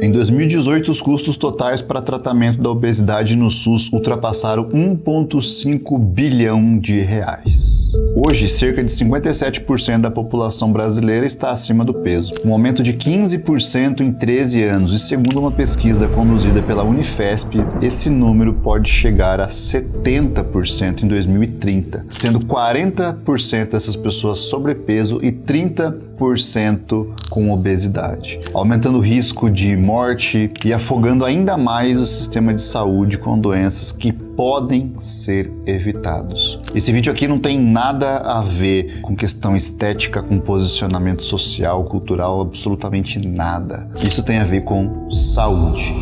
Em 2018, os custos totais para tratamento da obesidade no SUS ultrapassaram 1,5 bilhão de reais. Hoje, cerca de 57% da população brasileira está acima do peso, um aumento de 15% em 13 anos, e segundo uma pesquisa conduzida pela Unifesp, esse número pode chegar a 70% em 2030, sendo 40% dessas pessoas sobrepeso e 30% com obesidade, aumentando o risco de morte e afogando ainda mais o sistema de saúde com doenças que podem ser evitados. Esse vídeo aqui não tem nada a ver com questão estética, com posicionamento social, cultural, absolutamente nada. Isso tem a ver com saúde.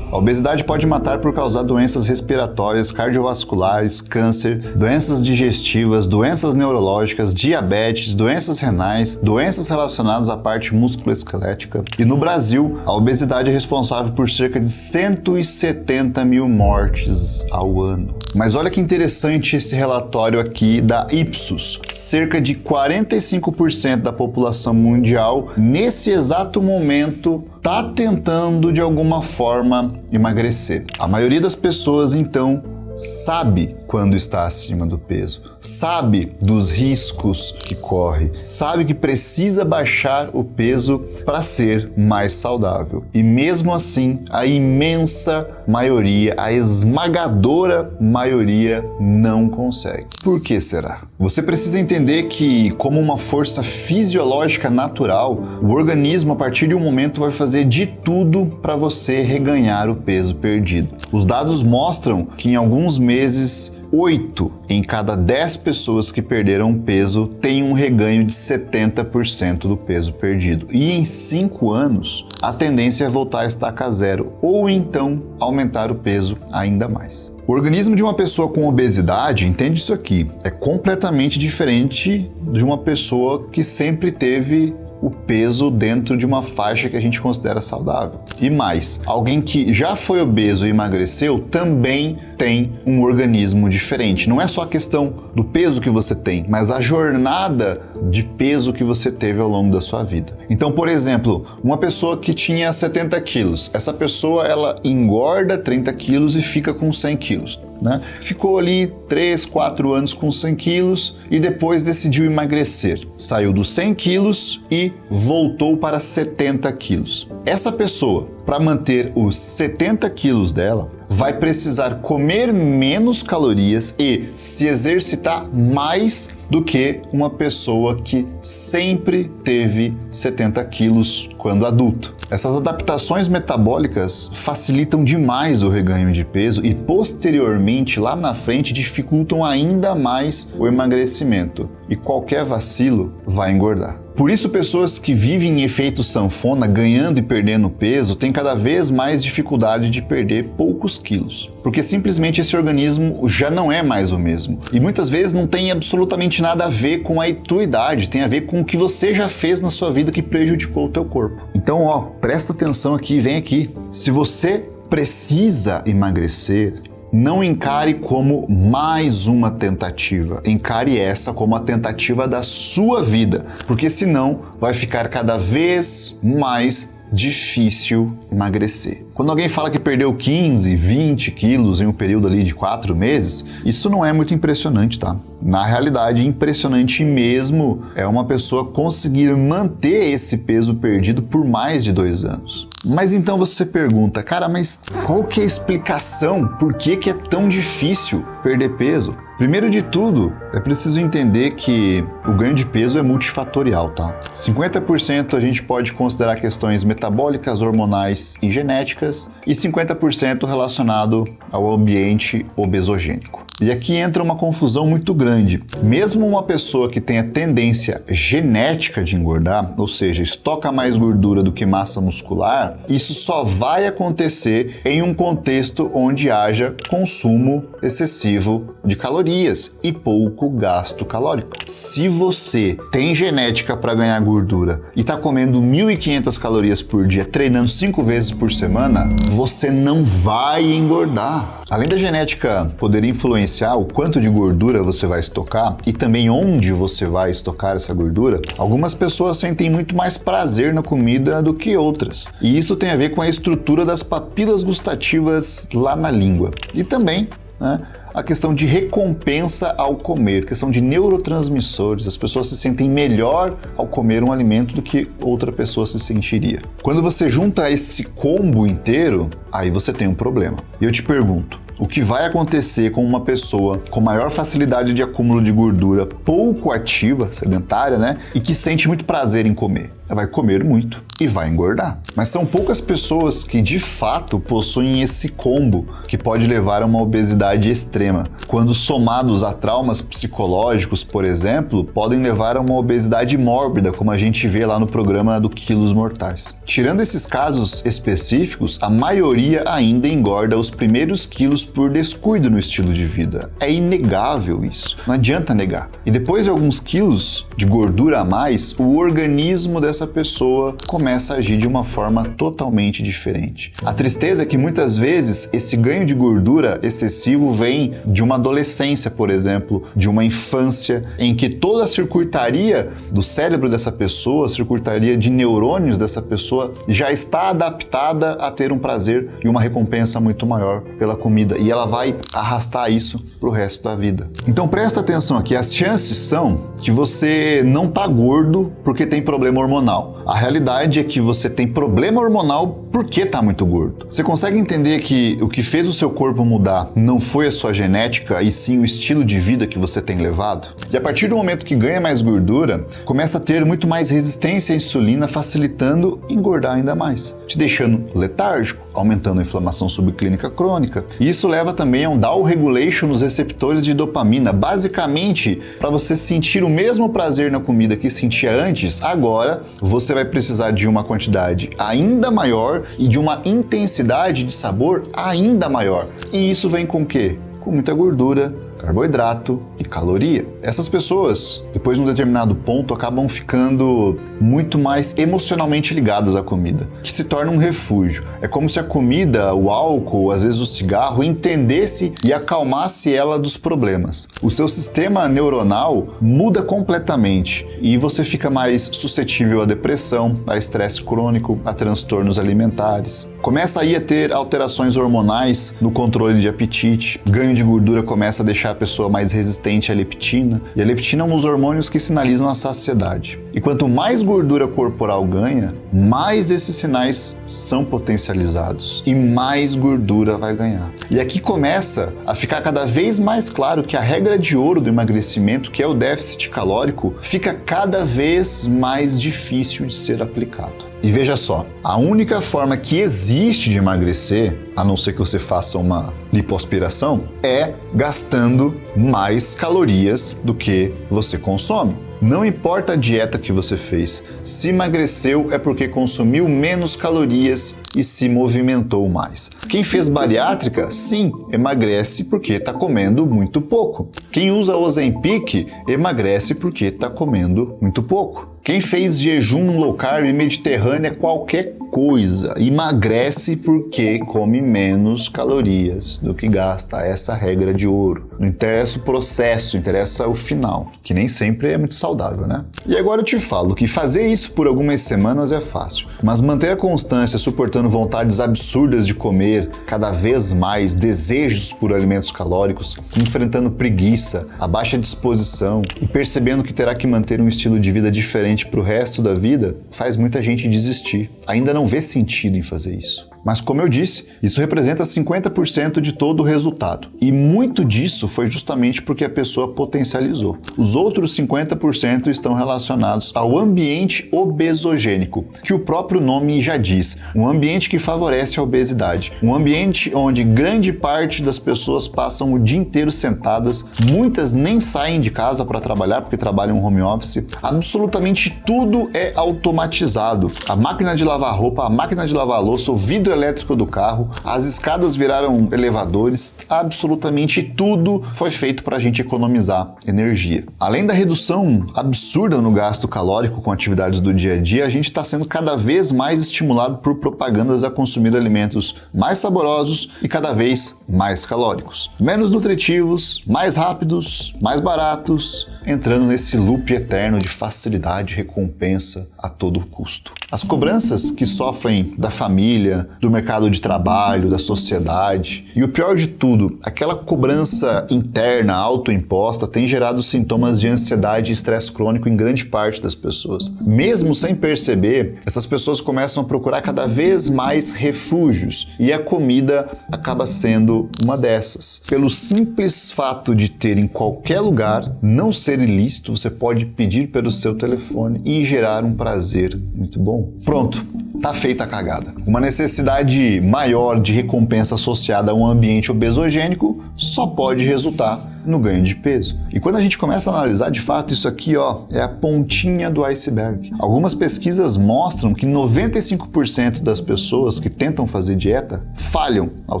A obesidade pode matar por causar doenças respiratórias, cardiovasculares, câncer, doenças digestivas, doenças neurológicas, diabetes, doenças renais, doenças relacionadas à parte musculoesquelética. E no Brasil, a obesidade é responsável por cerca de 170 mil mortes ao ano. Mas olha que interessante esse relatório aqui da Ipsos. Cerca de 45% da população mundial, nesse exato momento, está tentando de alguma forma emagrecer. A maioria das pessoas, então, sabe quando está acima do peso, sabe dos riscos que corre, sabe que precisa baixar o peso para ser mais saudável. E mesmo assim, a imensa maioria, a esmagadora maioria não consegue. Por que será? Você precisa entender que, como uma força fisiológica natural, o organismo a partir de um momento vai fazer de tudo para você reganhar o peso perdido. Os dados mostram que em alguns meses 8 em cada 10 pessoas que perderam peso têm um reganho de 70% do peso perdido. E em 5 anos, a tendência é voltar a estaca zero ou então aumentar o peso ainda mais. O organismo de uma pessoa com obesidade, entende isso aqui, é completamente diferente de uma pessoa que sempre teve o peso dentro de uma faixa que a gente considera saudável. E mais, alguém que já foi obeso e emagreceu também tem um organismo diferente. Não é só a questão do peso que você tem, mas a jornada de peso que você teve ao longo da sua vida. Então, por exemplo, uma pessoa que tinha 70 quilos, essa pessoa ela engorda 30 quilos e fica com 100 quilos. Né? Ficou ali 3, 4 anos com 100 quilos e depois decidiu emagrecer. Saiu dos 100 quilos e voltou para 70 quilos. Essa pessoa, para manter os 70 quilos dela, vai precisar comer menos calorias e se exercitar mais do que uma pessoa que sempre teve 70 quilos quando adulta. Essas adaptações metabólicas facilitam demais o reganho de peso e posteriormente, lá na frente, dificultam ainda mais o emagrecimento. E qualquer vacilo vai engordar. Por isso, pessoas que vivem em efeito sanfona, ganhando e perdendo peso, têm cada vez mais dificuldade de perder poucos quilos. Porque simplesmente esse organismo já não é mais o mesmo. E muitas vezes não tem absolutamente nada a ver com a tua idade, tem a ver com o que você já fez na sua vida que prejudicou o teu corpo. Então, presta atenção aqui, vem aqui. Se você precisa emagrecer, não encare como mais uma tentativa, encare essa como a tentativa da sua vida, porque senão vai ficar cada vez mais difícil emagrecer. Quando alguém fala que perdeu 15, 20 quilos em um período ali de 4 meses, isso não é muito impressionante, tá? Na realidade, impressionante mesmo é uma pessoa conseguir manter esse peso perdido por mais de 2 anos. Mas então você pergunta, cara, mas qual que é a explicação? Por que é tão difícil perder peso? Primeiro de tudo, é preciso entender que o ganho de peso é multifatorial, tá? 50% a gente pode considerar questões metabólicas, hormonais e genéticas, e 50% relacionado ao ambiente obesogênico. E aqui entra uma confusão muito grande. Mesmo uma pessoa que tenha tendência genética de engordar, ou seja, estoca mais gordura do que massa muscular, isso só vai acontecer em um contexto onde haja consumo excessivo de calorias e pouco gasto calórico. Se você tem genética para ganhar gordura e está comendo 1.500 calorias por dia, treinando 5 vezes por semana, você não vai engordar. Além da genética poder influenciar gerenciar o quanto de gordura você vai estocar e também onde você vai estocar essa gordura, algumas pessoas sentem muito mais prazer na comida do que outras. E isso tem a ver com a estrutura das papilas gustativas lá na língua. E também, né, a questão de recompensa ao comer, questão de neurotransmissores. As pessoas se sentem melhor ao comer um alimento do que outra pessoa se sentiria. Quando você junta esse combo inteiro, aí você tem um problema. E eu te pergunto, o que vai acontecer com uma pessoa com maior facilidade de acúmulo de gordura, pouco ativa, sedentária, né? E que sente muito prazer em comer? Ela vai comer muito e vai engordar. Mas são poucas pessoas que de fato possuem esse combo que pode levar a uma obesidade extrema. Quando somados a traumas psicológicos, por exemplo, podem levar a uma obesidade mórbida, como a gente vê lá no programa do Quilos Mortais. Tirando esses casos específicos, a maioria ainda engorda os primeiros quilos por descuido no estilo de vida. É inegável isso, não adianta negar. E depois de alguns quilos de gordura a mais, o organismo dessa pessoa começa a agir de uma forma totalmente diferente. A tristeza é que muitas vezes esse ganho de gordura excessivo vem de uma adolescência, por exemplo, de uma infância em que toda a circuitaria do cérebro dessa pessoa, a circuitaria de neurônios dessa pessoa já está adaptada a ter um prazer e uma recompensa muito maior pela comida, e ela vai arrastar isso pro resto da vida. Então presta atenção aqui, as chances são que você não tá gordo porque tem problema hormonal. A realidade é que você tem problema hormonal porque tá muito gordo. Você consegue entender que o que fez o seu corpo mudar não foi a sua genética, e sim o estilo de vida que você tem levado? E a partir do momento que ganha mais gordura, começa a ter muito mais resistência à insulina, facilitando engordar ainda mais, te deixando letárgico, aumentando a inflamação subclínica crônica. E isso leva também a um down regulation nos receptores de dopamina. Basicamente, para você sentir o mesmo prazer na comida que sentia antes, agora você vai precisar de uma quantidade ainda maior e de uma intensidade de sabor ainda maior. E isso vem com o quê? Com muita gordura, carboidrato e caloria. Essas pessoas, depois de um determinado ponto, acabam ficando muito mais emocionalmente ligadas à comida, que se torna um refúgio. É como se a comida, o álcool, às vezes o cigarro, entendesse e acalmasse ela dos problemas. O seu sistema neuronal muda completamente e você fica mais suscetível à depressão, a estresse crônico, a transtornos alimentares. Começa aí a ter alterações hormonais no controle de apetite, ganho de gordura começa a deixar a pessoa mais resistente à leptina, e a leptina é um dos hormônios que sinalizam a saciedade. E quanto mais gordura corporal ganha, mais esses sinais são potencializados e mais gordura vai ganhar. E aqui começa a ficar cada vez mais claro que a regra de ouro do emagrecimento, que é o déficit calórico, fica cada vez mais difícil de ser aplicado. E veja só, a única forma que existe de emagrecer, a não ser que você faça uma lipoaspiração, é gastando mais calorias do que você consome. Não importa a dieta que você fez, se emagreceu é porque consumiu menos calorias e se movimentou mais. Quem fez bariátrica, sim, emagrece porque está comendo muito pouco. Quem usa Ozempic, emagrece porque está comendo muito pouco. Quem fez jejum low carb e mediterrânea, qualquer coisa, emagrece porque come menos calorias do que gasta. Essa regra de ouro. Não interessa o processo, interessa o final, que nem sempre é muito saudável, né? E agora eu te falo que fazer isso por algumas semanas é fácil, mas manter a constância suportando vontades absurdas de comer, cada vez mais desejos por alimentos calóricos, enfrentando preguiça, a baixa disposição e percebendo que terá que manter um estilo de vida diferente para o resto da vida, faz muita gente desistir. Ainda não vê sentido em fazer isso. Mas como eu disse, isso representa 50% de todo o resultado. E muito disso foi justamente porque a pessoa potencializou. Os outros 50% estão relacionados ao ambiente obesogênico, que o próprio nome já diz. Um ambiente que favorece a obesidade. Um ambiente onde grande parte das pessoas passam o dia inteiro sentadas, muitas nem saem de casa para trabalhar porque trabalham home office. Absolutamente tudo é automatizado. A máquina de lavar roupa, a máquina de lavar louça, o vidro vidro elétrico do carro, as escadas viraram elevadores, absolutamente tudo foi feito para a gente economizar energia. Além da redução absurda no gasto calórico com atividades do dia a dia, a gente está sendo cada vez mais estimulado por propagandas a consumir alimentos mais saborosos e cada vez mais calóricos, menos nutritivos, mais rápidos, mais baratos, entrando nesse loop eterno de facilidade e recompensa a todo custo. As cobranças que sofrem da família, do mercado de trabalho, da sociedade e o pior de tudo, aquela cobrança interna autoimposta tem gerado sintomas de ansiedade e estresse crônico em grande parte das pessoas. Mesmo sem perceber, essas pessoas começam a procurar cada vez mais refúgios e a comida acaba sendo uma dessas. Pelo simples fato de ter em qualquer lugar, não ser ilícito, você pode pedir pelo seu telefone e gerar um prazer muito bom. Pronto, tá feita a cagada. Uma necessidade maior de recompensa associada a um ambiente obesogênico só pode resultar no ganho de peso. E quando a gente começa a analisar de fato isso aqui, é a pontinha do iceberg. Algumas pesquisas mostram que 95% das pessoas que tentam fazer dieta falham ao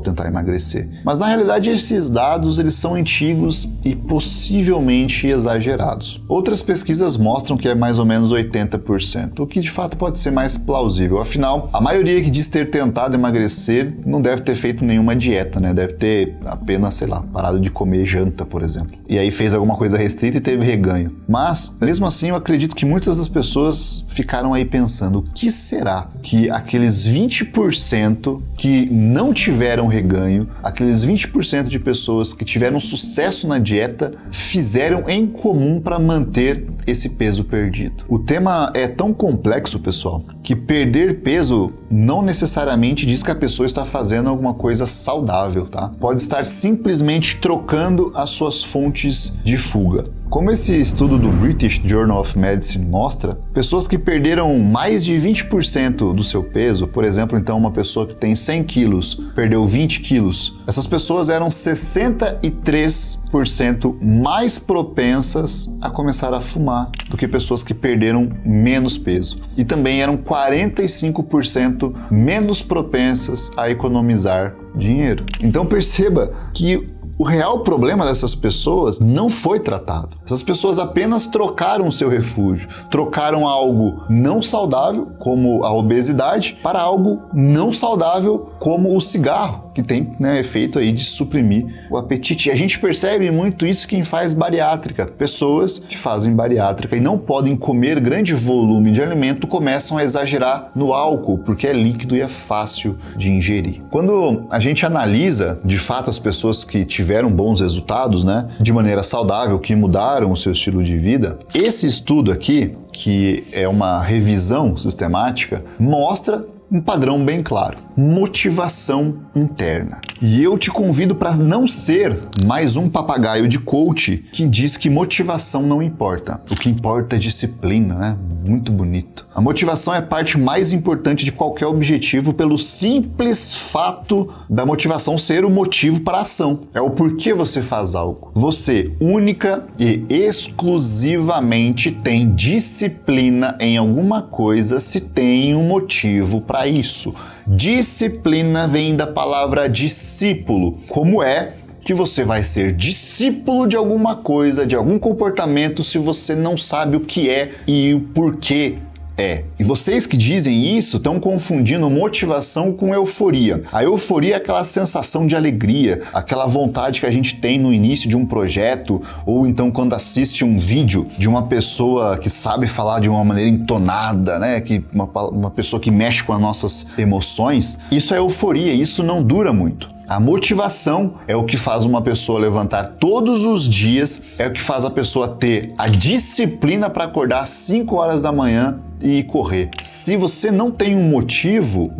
tentar emagrecer. Mas na realidade esses dados eles são antigos e possivelmente exagerados. Outras pesquisas mostram que é mais ou menos 80%, o que de fato pode ser mais plausível. Afinal, a maioria que diz ter tentado emagrecer não deve ter feito nenhuma dieta, né? Deve ter apenas, parado de comer janta, por exemplo. E aí fez alguma coisa restrita e teve reganho. Mas, mesmo assim, eu acredito que muitas das pessoas ficaram aí pensando, o que será que aqueles 20% que não tiveram reganho, aqueles 20% de pessoas que tiveram sucesso na dieta, fizeram em comum para manter esse peso perdido? O tema é tão complexo, pessoal, que perder peso não necessariamente diz que a pessoa está fazendo alguma coisa saudável, tá? Pode estar simplesmente trocando as suas fontes de fuga. Como esse estudo do British Journal of Medicine mostra, pessoas que perderam mais de 20% do seu peso, por exemplo, então uma pessoa que tem 100 quilos perdeu 20 quilos, essas pessoas eram 63% mais propensas a começar a fumar do que pessoas que perderam menos peso. E também eram 45% menos propensas a economizar dinheiro. Então perceba que o real problema dessas pessoas não foi tratado. Essas pessoas apenas trocaram o seu refúgio, trocaram algo não saudável, como a obesidade, para algo não saudável, como o cigarro, que tem efeito aí de suprimir o apetite. E a gente percebe muito isso quem faz bariátrica. Pessoas que fazem bariátrica e não podem comer grande volume de alimento começam a exagerar no álcool, porque é líquido e é fácil de ingerir. Quando a gente analisa, de fato, as pessoas que tiveram bons resultados, de maneira saudável, que mudaram o seu estilo de vida, esse estudo aqui, que é uma revisão sistemática, mostra um padrão bem claro: motivação interna. E eu te convido para não ser mais um papagaio de coach que diz que motivação não importa. O que importa é disciplina, Muito bonito. A motivação é a parte mais importante de qualquer objetivo pelo simples fato da motivação ser o motivo para a ação. É o porquê você faz algo. Você, única e exclusivamente, tem disciplina em alguma coisa se tem um motivo para isso. Disciplina vem da palavra discípulo. Como é que você vai ser discípulo de alguma coisa, de algum comportamento, se você não sabe o que é e o porquê é? E vocês que dizem isso estão confundindo motivação com euforia. A euforia é aquela sensação de alegria, aquela vontade que a gente tem no início de um projeto, ou então quando assiste um vídeo de uma pessoa que sabe falar de uma maneira entonada, que uma pessoa que mexe com as nossas emoções. Isso é euforia, isso não dura muito. A motivação é o que faz uma pessoa levantar todos os dias, é o que faz a pessoa ter a disciplina para acordar às 5 horas da manhã e correr. Se você não tem um motivo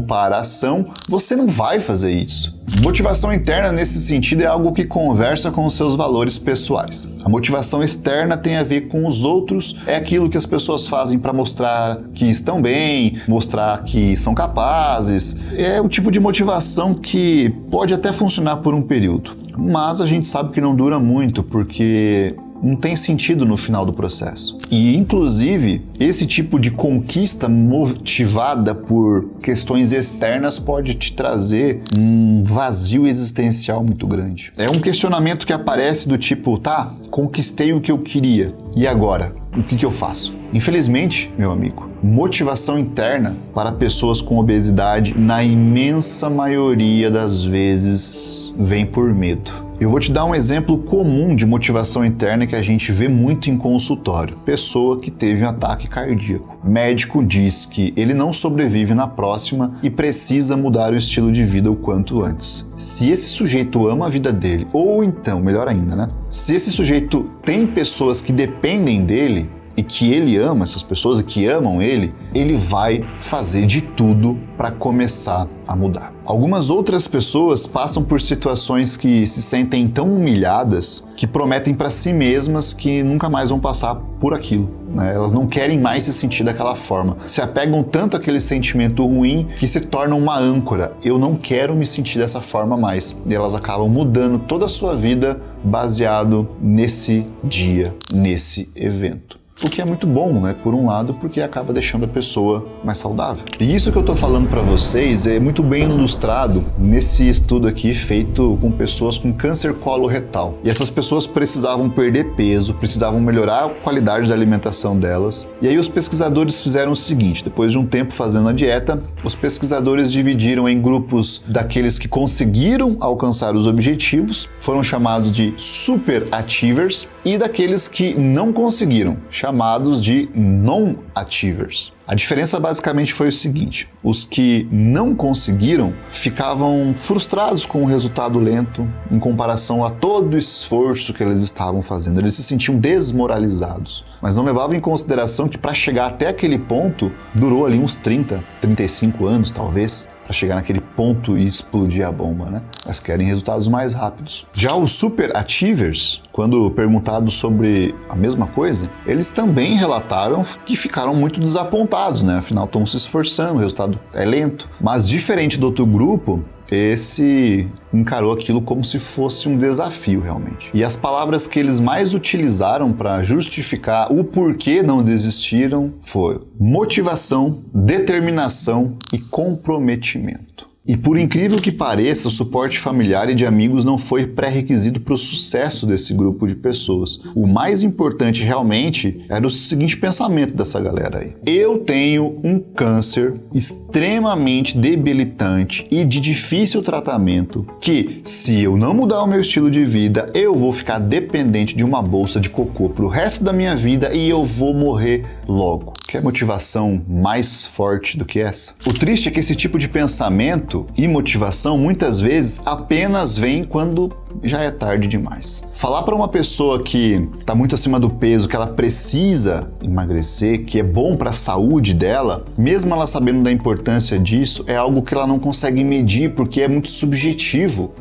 para a ação, você não vai fazer isso. Motivação interna, nesse sentido, é algo que conversa com os seus valores pessoais. A motivação externa tem a ver com os outros, é aquilo que as pessoas fazem para mostrar que estão bem, mostrar que são capazes. É o tipo de motivação que pode até funcionar por um período, mas a gente sabe que não dura muito, porque não tem sentido no final do processo. E, inclusive, esse tipo de conquista motivada por questões externas pode te trazer um vazio existencial muito grande. É um questionamento que aparece do tipo, tá, conquistei o que eu queria, e agora? O que eu faço? Infelizmente, meu amigo, motivação interna para pessoas com obesidade, na imensa maioria das vezes, vem por medo. Eu vou te dar um exemplo comum de motivação interna que a gente vê muito em consultório. Pessoa que teve um ataque cardíaco. Médico diz que ele não sobrevive na próxima e precisa mudar o estilo de vida o quanto antes. Se esse sujeito ama a vida dele, ou então, melhor ainda, né? Se esse sujeito tem pessoas que dependem dele, e que ele ama essas pessoas e que amam ele vai fazer de tudo para começar a mudar. Algumas outras pessoas passam por situações que se sentem tão humilhadas que prometem para si mesmas que nunca mais vão passar por aquilo, né? Elas não querem mais se sentir daquela forma. Se apegam tanto àquele sentimento ruim que se tornam uma âncora. Eu não quero me sentir dessa forma mais. E elas acabam mudando toda a sua vida baseado nesse dia, nesse evento. O que é muito bom, né? Por um lado, porque acaba deixando a pessoa mais saudável. E isso que eu tô falando para vocês é muito bem ilustrado nesse estudo aqui feito com pessoas com câncer coloretal. E essas pessoas precisavam perder peso, precisavam melhorar a qualidade da alimentação delas. E aí os pesquisadores fizeram o seguinte, depois de um tempo fazendo a dieta, os pesquisadores dividiram em grupos daqueles que conseguiram alcançar os objetivos, foram chamados de super achievers, e daqueles que não conseguiram, chamados de non-achievers. A diferença basicamente foi o seguinte: os que não conseguiram ficavam frustrados com o resultado lento em comparação a todo o esforço que eles estavam fazendo. Eles se sentiam desmoralizados, mas não levavam em consideração que para chegar até aquele ponto durou ali uns 30, 35 anos talvez, para chegar naquele ponto e explodir a bomba, né? Mas querem resultados mais rápidos. Já os super achievers, quando perguntados sobre a mesma coisa, eles também relataram que ficaram muito desapontados, né? Afinal, estão se esforçando, o resultado é lento. Mas diferente do outro grupo, esse encarou aquilo como se fosse um desafio realmente. E as palavras que eles mais utilizaram para justificar o porquê não desistiram foi motivação, determinação e comprometimento. E por incrível que pareça, o suporte familiar e de amigos não foi pré-requisito para o sucesso desse grupo de pessoas. O mais importante realmente era o seguinte pensamento dessa galera aí: eu tenho um câncer extremamente debilitante e de difícil tratamento que, se eu não mudar o meu estilo de vida, eu vou ficar dependente de uma bolsa de cocô pro resto da minha vida e eu vou morrer logo. Quer motivação mais forte do que essa? O triste é que esse tipo de pensamento e motivação muitas vezes apenas vem quando já é tarde demais. Falar para uma pessoa que está muito acima do peso, que ela precisa emagrecer, que é bom para a saúde dela, mesmo ela sabendo da importância disso, é algo que ela não consegue medir porque é muito subjetivo.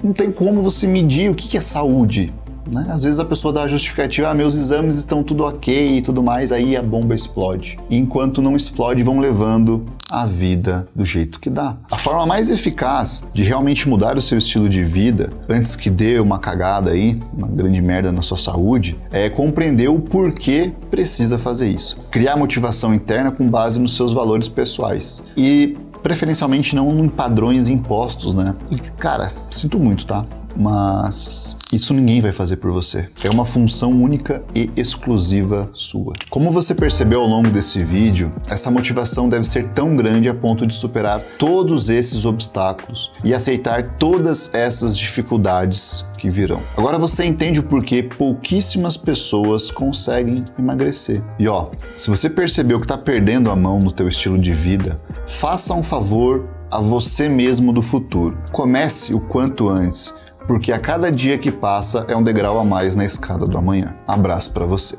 Não tem como você medir o que é saúde. Né? Às vezes a pessoa dá a justificativa, meus exames estão tudo ok e tudo mais, aí a bomba explode. E enquanto não explode, vão levando a vida do jeito que dá. A forma mais eficaz de realmente mudar o seu estilo de vida, antes que dê uma cagada aí, uma grande merda na sua saúde, é compreender o porquê precisa fazer isso. Criar motivação interna com base nos seus valores pessoais. E preferencialmente não em padrões impostos, né? E, cara, sinto muito, tá? Mas isso ninguém vai fazer por você. É uma função única e exclusiva sua. Como você percebeu ao longo desse vídeo, essa motivação deve ser tão grande a ponto de superar todos esses obstáculos e aceitar todas essas dificuldades que virão. Agora você entende o porquê pouquíssimas pessoas conseguem emagrecer. E ó, se você percebeu que está perdendo a mão no teu estilo de vida, faça um favor a você mesmo do futuro. Comece o quanto antes, porque a cada dia que passa é um degrau a mais na escada do amanhã. Abraço para você.